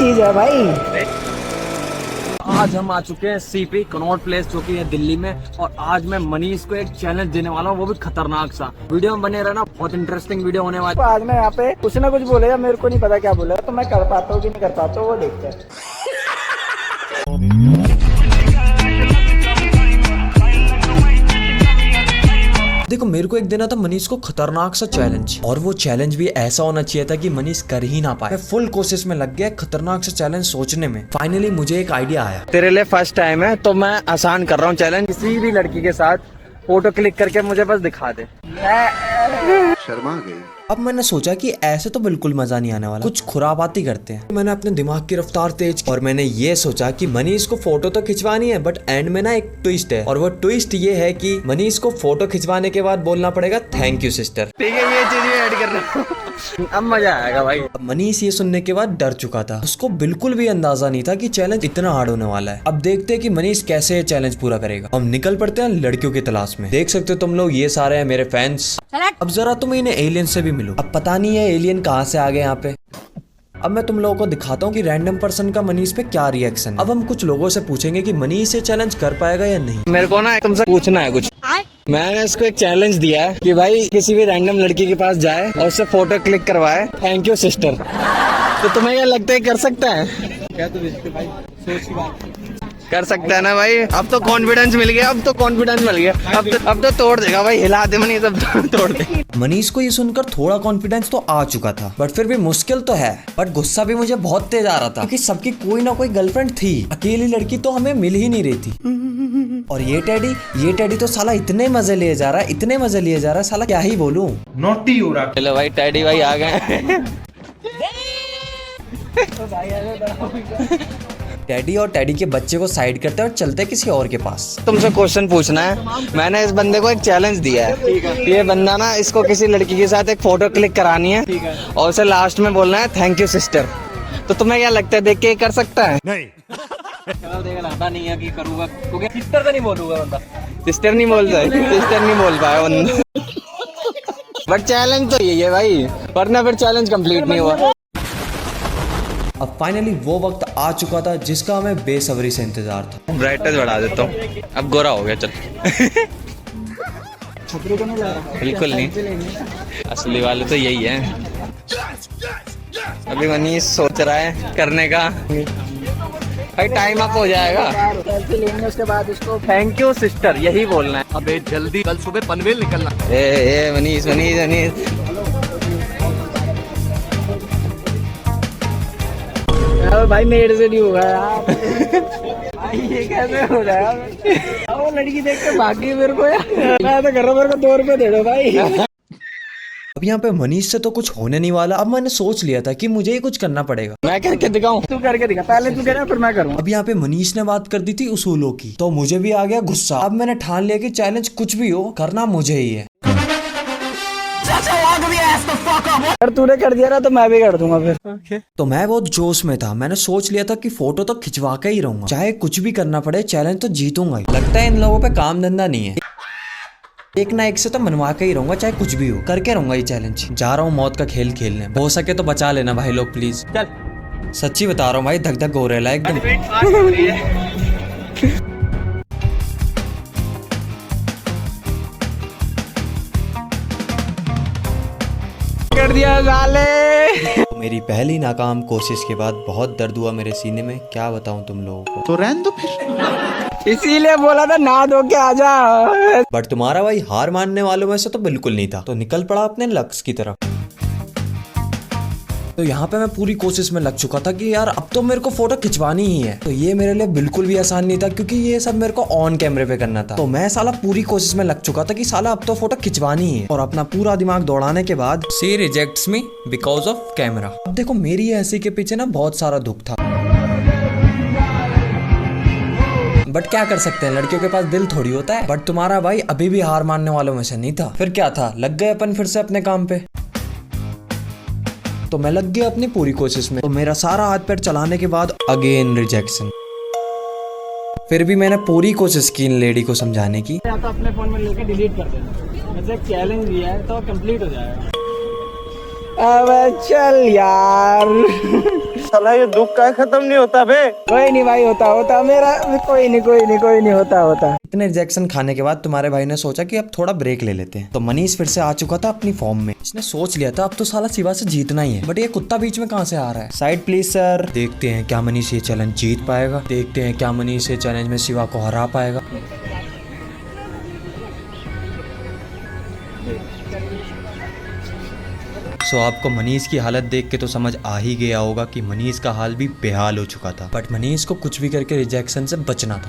चीज है भाई। आज हम आ चुके हैं सीपी कनॉट प्लेस जो कि है दिल्ली में, और आज मैं मनीष को एक चैलेंज देने वाला हूँ, वो भी खतरनाक सा। वीडियो में बने रहना, बहुत इंटरेस्टिंग वीडियो होने वाली। तो आज मैं यहाँ पे कुछ ना कुछ बोलेगा, मेरे को नहीं पता क्या बोलेगा, तो मैं कर पाता हूँ कि नहीं कर पाता हूँ वो देखते हैं। देखो मेरे को एक देना था मनीष को खतरनाक सा चैलेंज, और वो चैलेंज भी ऐसा होना चाहिए था कि मनीष कर ही ना पाए। मैं फुल कोशिश में लग गया खतरनाक सा चैलेंज सोचने में। फाइनली मुझे एक आइडिया आया। तेरे लिए फर्स्ट टाइम है तो मैं आसान कर रहा हूँ चैलेंज। किसी भी लड़की के साथ फोटो क्लिक करके मुझे बस दिखा दे। शर्मा गई। अब मैंने सोचा कि ऐसे तो बिल्कुल मजा नहीं आने वाला, कुछ खुराबाती करते हैं। मैंने अपने दिमाग की रफ्तार तेज की और मैंने ये सोचा कि मनीष को फोटो तो खिंचवानी है, बट एंड में ना एक ट्विस्ट है, और वो ट्विस्ट ये है कि मनीष को फोटो खिंचवाने के बाद बोलना पड़ेगा थैंक यू सिस्टर। ठीक है, ये चीज ऐड कर रहा हूँ। अब मजा आएगा भाई। अब मनीष ये सुनने के बाद डर चुका था। उसको बिल्कुल भी अंदाजा नहीं था कि चैलेंज इतना हार्ड होने वाला है। अब देखते हैं कि मनीष कैसे ये चैलेंज पूरा करेगा। हम निकल पड़ते हैं लड़कियों की तलाश में। देख सकते हो तुम लोग, ये सारे हैं मेरे फैंस। अब जरा तुम इन्हें एलियन से भी मिलो। अब पता नहीं है एलियन कहाँ से आ गए यहाँ पे। अब मैं तुम लोगों को दिखाता हूँ कि रैंडम पर्सन का मनीष पे क्या रिएक्शन है। अब हम कुछ लोगों से पूछेंगे कि मनीष ये चैलेंज कर पाएगा या नहीं। मेरे को ना तुमसे पूछना है कुछ। मैंने इसको एक चैलेंज दिया है कि भाई किसी भी रैंडम लड़की के पास जाए और उससे फोटो क्लिक करवाए थैंक यू सिस्टर। तो तुम्हें क्या लगता है कर सकता है? क्या तू भाई सोच की बात कर सकता है ना भाई। अब तो कॉन्फिडेंस मिल गया, अब तो कॉन्फिडेंस मिल गया। अब तो तोड़ देगा भाई, हिला दे मनीष, अब तो तोड़ दे। मनीष को ये सुनकर थोड़ा कॉन्फिडेंस तो आ चुका था, बट फिर भी मुश्किल तो है। बट गुस्सा भी मुझे बहुत तेज आ रहा था, क्योंकि सबकी कोई ना कोई गर्लफ्रेंड थी, अकेली लड़की तो हमें मिल ही नहीं रही थी। और ये टेडी तो साला इतने मजे लिए जा रहा है, इतने मजे लिए जा रहा है, साला क्या ही बोलूं। नोटी हो रहा। चलो भाई, टेडी भाई आ गए। टेडी और टेडी के बच्चे को साइड करते हैं और चलते किसी और के पास। तुमसे क्वेश्चन पूछना है। मैंने इस बंदे को एक चैलेंज दिया है। ये बंदा ना, इसको किसी लड़की के साथ एक फोटो क्लिक करानी है और उसे लास्ट में बोलना है थैंक यू सिस्टर। तो तुम्हें क्या लगता है, देख के कर सकता है? नहीं। नहीं है कि करूंगा, क्योंकि सिस्टर तो नहीं बोलूंगा बंदा। सिस्टर नहीं बोलता है, सिस्टर नहीं बोल पाया बंदा। बट चैलेंज तो यही है भाई, वरना फिर चैलेंज कंप्लीट नहीं हुआ। अब फाइनली वो वक्त आ चुका था जिसका हमें बेसब्री से इंतजार था। ब्राइटनेस बढ़ा देता हूँ, अब गोरा हो गया। चल बिल्कुल नहीं, असली वाले तो यही है। अभी मनीष सोच रहा है करने का, भाई टाइम अप हो जाएगा। सेल्फी लेंगे उसके बाद उसको थैंक यू सिस्टर यही बोलना है। अबे जल्दी, कल सुबह पनवेल निकलना। ए मनीष मनीष मनीष, भाई मेरे से नहीं होगा यार। भाई ये कैसे हो रहा है? वो लड़की देख के भाग गई मेरे को यार। मैं तो कर रहा हूँ, मेरे को 2 रुपए दे दो भाई। अब यहाँ पे मनीष से तो कुछ होने नहीं वाला। अब मैंने सोच लिया था कि मुझे ही कुछ करना पड़ेगा। मैं करके दिखाऊं? तू करके दिखा, पहले तू कह फिर मैं करूँ। अब यहाँ पे मनीष ने बात कर दी थी उसूलों की, तो मुझे भी आ गया गुस्सा। अब मैंने ठान लिया कि चैलेंज कुछ भी हो, करना मुझे ही है। अगर तूने कर दिया ना तो मैं भी कर दूंगा फिर। तो मैं बहुत जोश में था। मैंने सोच लिया था कि फोटो तो खिंचवा के ही रहूंगा, चाहे कुछ भी करना पड़े, चैलेंज तो जीतूंगा ही। लगता है इन लोगों पे काम धंधा नहीं है, एक ना एक से तो मनवा के ही रहूंगा, चाहे कुछ भी हो, करके रहूंगा ये चैलेंज। जा रहा हूँ मौत का खेल खेलने, हो सके तो बचा लेना भाई लोग प्लीज। चल, सच्ची बता रहा हूँ भाई, धक धक हो रहा है एकदम। कर दिया साले। तो मेरी पहली नाकाम कोशिश के बाद बहुत दर्द हुआ मेरे सीने में, क्या बताऊं तुम लोगों को। तो रहने दो फिर। इसीलिए बोला था ना धो के आजा। बट तुम्हारा भाई हार मानने वालों में से तो बिल्कुल नहीं था, तो निकल पड़ा अपने लक्ष्य की तरफ। तो यहाँ पे मैं पूरी कोशिश में लग चुका था कि यार अब तो मेरे को फोटो खिंचवानी ही है। तो ये मेरे लिए बिल्कुल भी आसान नहीं था, क्योंकि ये सब मेरे को ऑन कैमरे पे करना था। तो मैं साला पूरी कोशिश में लग चुका था कि साला अब तो फोटो खिंचवानी ही है। और अपना पूरा दिमाग दौड़ाने के बाद she rejects me because of camera. अब देखो मेरी ऐसी के पीछे ना बहुत सारा दुख था, बट क्या कर सकते हैं, लड़कियों के पास दिल थोड़ी होता है। बट तुम्हारा भाई अभी भी हार मानने वालों में से नहीं था। फिर क्या था, लग गए अपन फिर से अपने काम पे। तो मैं लग गया अपनी पूरी कोशिश में। तो मेरा सारा हाथ पैर चलाने के बाद अगेन रिजेक्शन। फिर भी मैंने पूरी कोशिश की इन लेडी को समझाने की। या तो अपने फोन में लेके डिलीट कर देना, वैसे चैलेंज दिया है तो कंप्लीट हो जाएगा। अब चल यार। साला ये दुख का खत्म नहीं होता बे। कोई नहीं भाई, होता मेरा कोई नहीं होता। इतने रिजेक्शन खाने के बाद तुम्हारे भाई ने सोचा कि अब थोड़ा ब्रेक ले लेते हैं। तो मनीष फिर से आ चुका था अपनी फॉर्म में। इसने सोच लिया था अब तो साला शिवा से जीतना ही है, बट ये कुत्ता बीच में कहाँ से आ रहा है। Side please sir. देखते हैं क्या मनीष ये चैलेंज जीत पाएगा, देखते हैं क्या मनीष ये चैलेंज में शिवा को हरा पाएगा। सो आपको मनीष की हालत देख के तो समझ आ ही गया होगा कि मनीष का हाल भी बेहाल हो चुका था, बट मनीष को कुछ भी करके रिजेक्शन से बचना था।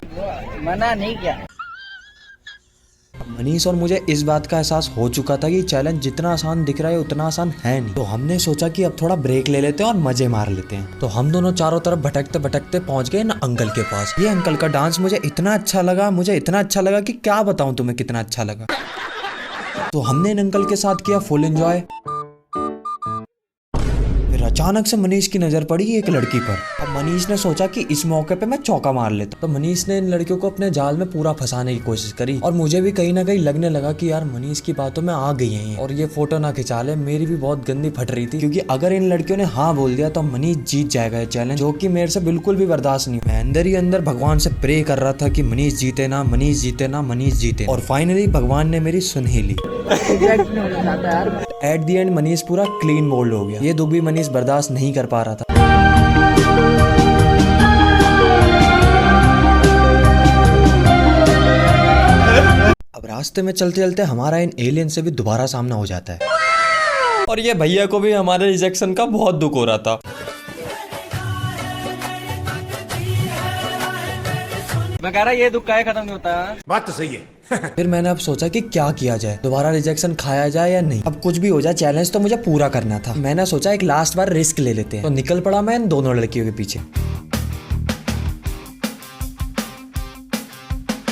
मना नहीं किया मनीष और मुझे इस बात का एहसास हो चुका था कि चैलेंज जितना आसान दिख रहा है उतना आसान है नहीं। तो हमने सोचा कि अब थोड़ा ब्रेक ले लेते हैं और मजे मार लेते हैं। तो हम दोनों चारों तरफ भटकते भटकते पहुंच गए ना अंकल के पास। ये अंकल का डांस मुझे इतना अच्छा लगा कि क्या बताऊं तुम्हें कितना अच्छा लगा। तो हमने इन अंकल के साथ किया फुल एंजॉय। अचानक से मनीष की नजर पड़ी एक लड़की पर। अब मनीष ने सोचा कि इस मौके पे मैं चौका मार लेता। तो मनीष ने इन लड़कियों को अपने जाल में पूरा फंसाने की कोशिश करी और मुझे भी कहीं ना कहीं लगने लगा कि यार मनीष की बातों में आ गई है और ये फोटो ना खिंचा ले। मेरी भी बहुत गंदी फट रही थी क्योंकि अगर इन लड़कियों ने हाँ बोल दिया तो मनीष जीत जाएगा ये चैलेंज, जो कि मेरे से बिल्कुल भी बर्दाश्त नहीं। मैं अंदर ही अंदर भगवान से प्रे कर रहा था कि मनीष जीते ना, मनीष जीते ना, मनीष जीते। और फाइनली भगवान ने मेरी सुन ही ली। एट दी एंड मनीष पूरा क्लीन बोल्ड हो गया। ये दुख भी मनीष बर्दाश्त नहीं कर पा रहा था। अब रास्ते में चलते चलते हमारा इन एलियन से भी दोबारा सामना हो जाता है और ये भैया को भी हमारे रिजेक्शन का बहुत दुख हो रहा था। मैं कह रहा ये दुख का खत्म नहीं होता। बात तो सही है। फिर मैंने अब सोचा कि क्या किया जाए, दोबारा रिजेक्शन खाया जाए या नहीं। अब कुछ भी हो जाए चैलेंज तो मुझे पूरा करना था। मैंने सोचा एक लास्ट बार रिस्क ले लेते हैं। तो निकल पड़ा मैं इन दोनों लड़कियों के पीछे।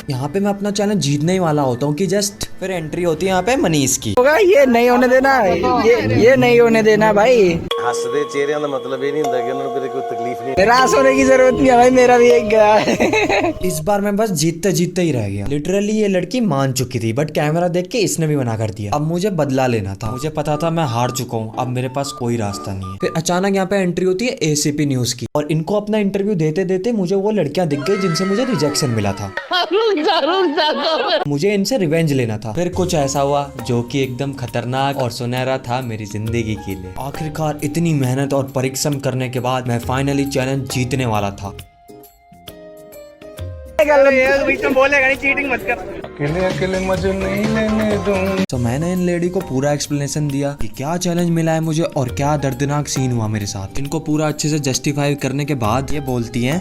यहाँ पे मैं अपना चैलेंज जीतने ही वाला होता हूँ कि जस्ट फिर एंट्री होती है यहाँ पे मनीष की। होगा ये नहीं होने देना, ये नहीं होने देना भाई। हंसदे चेहरे का मतलब ये नहीं होता कि उन्होंने कोई तकलीफ नहीं। निराश होने की जरूरत नहीं है भाई, मेरा भी एक गया है। इस बार मैं बस जीतते जीतते ही रह गया। लिटरली ये लड़की मान चुकी थी बट कैमरा देख के इसने भी मना कर दिया। अब मुझे बदला लेना था। मुझे पता था मैं हार चुका हूँ, अब मेरे पास कोई रास्ता नहीं है। फिर अचानक यहाँ पे एंट्री होती है एसीपी न्यूज की और इनको अपना इंटरव्यू देते देते मुझे वो लड़कियां दिख गई जिनसे मुझे रिजेक्शन मिला था। मुझे इनसे रिवेंज लेना था। फिर कुछ ऐसा हुआ जो कि एकदम खतरनाक और सुनहरा था मेरी जिंदगी के लिए। आखिरकार इतनी मेहनत और परिश्रम करने के बाद मैं फाइनली चैलेंज जीतने वाला था। बोलेगा नहीं, चीटिंग मत कर। अकेले मजे नहीं लेने दूं। तो मैंने इन लेडी को पूरा एक्सप्लेनेशन दिया कि क्या चैलेंज मिला है मुझे और क्या दर्दनाक सीन हुआ मेरे साथ। इनको पूरा अच्छे से जस्टिफाई करने के बाद ये बोलती हैं,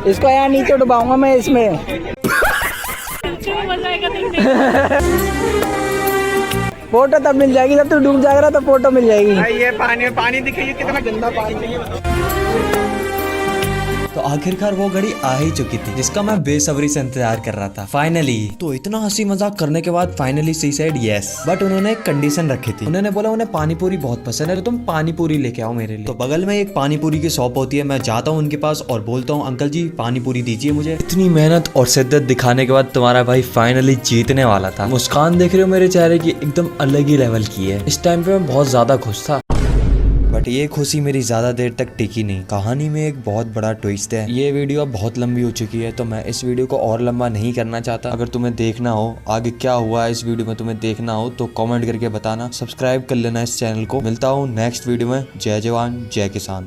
इसको यहाँ नीचे डुबाऊंगा मैं इसमें। फोटो तब मिल जाएगी जब तू डूब जाएगा तो फोटो मिल जाएगी। ये पानी दिखाइए कितना गंदा पानी है। तो आखिरकार वो घड़ी आ ही चुकी थी जिसका मैं बेसब्री से इंतजार कर रहा था। फाइनली तो इतना हंसी मजाक करने के बाद finally she said yes. But उन्होंने एक कंडीशन रखी थी। उन्होंने बोला उन्हें पानी पूरी बहुत पसंद है तो तुम पानी पूरी लेके आओ मेरे लिए। तो बगल में एक पानी पूरी की शॉप होती है। मैं जाता हूँ उनके पास और बोलता हूँ अंकल जी पानी पूरी दीजिए मुझे। इतनी मेहनत और शिद्दत दिखाने के बाद तुम्हारा भाई फाइनली जीतने वाला था। मुस्कान देख रहे हो मेरे चेहरे की, एकदम अलग ही लेवल की है। इस टाइम पे मैं बहुत ज्यादा खुश था बट ये खुशी मेरी ज्यादा देर तक टिकी नहीं। कहानी में एक बहुत बड़ा ट्विस्ट है। ये वीडियो अब बहुत लंबी हो चुकी है तो मैं इस वीडियो को और लंबा नहीं करना चाहता। अगर तुम्हें देखना हो आगे क्या हुआ इस वीडियो में, तुम्हें देखना हो तो कमेंट करके बताना। सब्सक्राइब कर लेना इस चैनल को। मिलता हूँ नेक्स्ट वीडियो में। जय जवान जय किसान।